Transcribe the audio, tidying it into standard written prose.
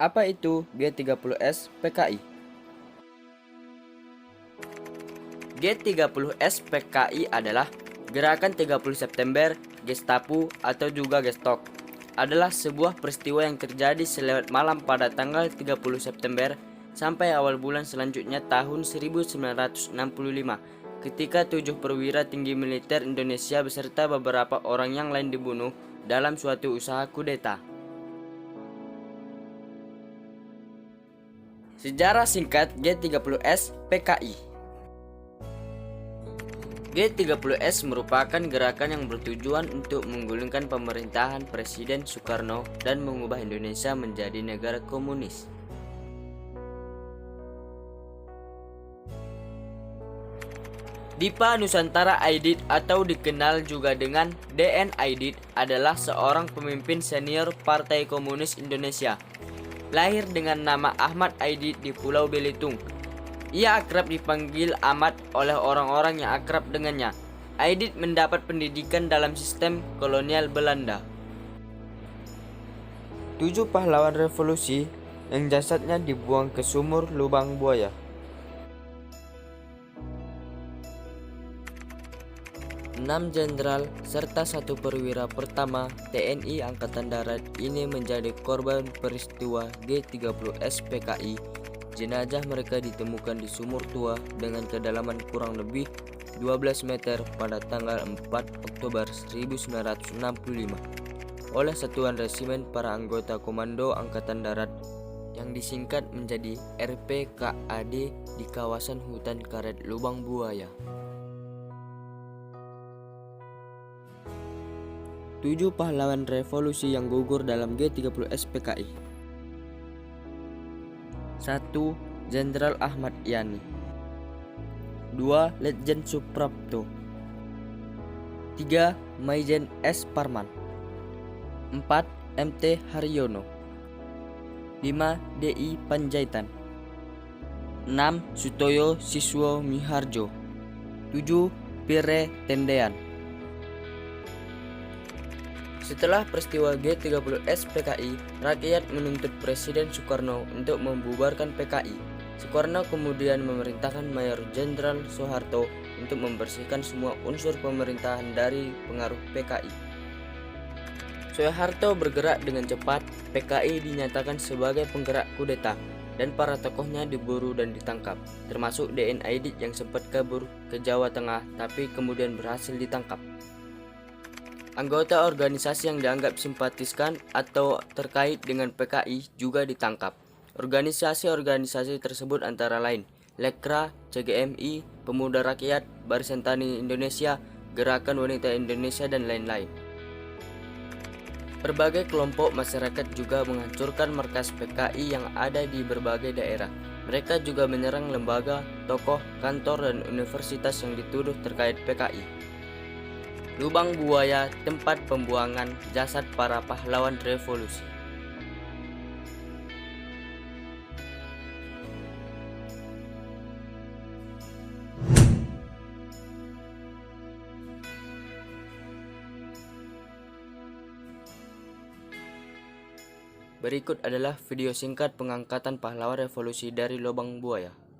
Apa itu G30S PKI? G30S PKI adalah Gerakan 30 September, Gestapo atau juga Gestok. Adalah sebuah peristiwa yang terjadi selewat malam pada tanggal 30 September sampai awal bulan selanjutnya tahun 1965 ketika 7 perwira tinggi militer Indonesia beserta beberapa orang yang lain dibunuh dalam suatu usaha kudeta. Sejarah singkat G30S PKI. G30S merupakan gerakan yang bertujuan untuk menggulingkan pemerintahan Presiden Soekarno dan mengubah Indonesia menjadi negara komunis. Dipa Nusantara Aidit atau dikenal juga dengan DN Aidit adalah seorang pemimpin senior Partai Komunis Indonesia. Lahir dengan nama Ahmad Aidit di Pulau Belitung. Ia akrab dipanggil Ahmad oleh orang-orang yang akrab dengannya. Aidit mendapat pendidikan dalam sistem kolonial Belanda. 7 pahlawan revolusi yang jasadnya dibuang ke sumur lubang buaya. 6 jenderal serta 1 perwira pertama TNI Angkatan Darat ini menjadi korban peristiwa G30S PKI. Jenazah mereka ditemukan di sumur tua dengan kedalaman kurang lebih 12 meter pada tanggal 4 Oktober 1965 oleh Satuan Resimen para Anggota Komando Angkatan Darat yang disingkat menjadi RPKAD di kawasan hutan karet Lubang Buaya. 7 pahlawan revolusi yang gugur dalam G30S PKI. 1. Jenderal Ahmad Yani. 2. Letjen Suprapto. 3. Maijen S. Parman. 4. MT Haryono. 5. DI Panjaitan. 6. Sutoyo Siswo Miharjo. 7. Pire Tendean. Setelah peristiwa G30S PKI, rakyat menuntut Presiden Soekarno untuk membubarkan PKI. Soekarno kemudian memerintahkan Mayor Jenderal Soeharto untuk membersihkan semua unsur pemerintahan dari pengaruh PKI. Soeharto bergerak dengan cepat, PKI dinyatakan sebagai penggerak kudeta, dan para tokohnya diburu dan ditangkap, termasuk DN Aidit yang sempat kabur ke Jawa Tengah tapi kemudian berhasil ditangkap. Anggota organisasi yang dianggap simpatiskan atau terkait dengan PKI juga ditangkap. Organisasi-organisasi tersebut antara lain Lekra, CGMI, Pemuda Rakyat, Barisan Tani Indonesia, Gerakan Wanita Indonesia, dan lain-lain. Berbagai kelompok masyarakat juga menghancurkan markas PKI yang ada di berbagai daerah. Mereka juga menyerang lembaga, tokoh, kantor, dan universitas yang dituduh terkait PKI. Lubang Buaya, tempat pembuangan jasad para pahlawan revolusi. Berikut adalah video singkat pengangkatan pahlawan revolusi dari Lubang Buaya.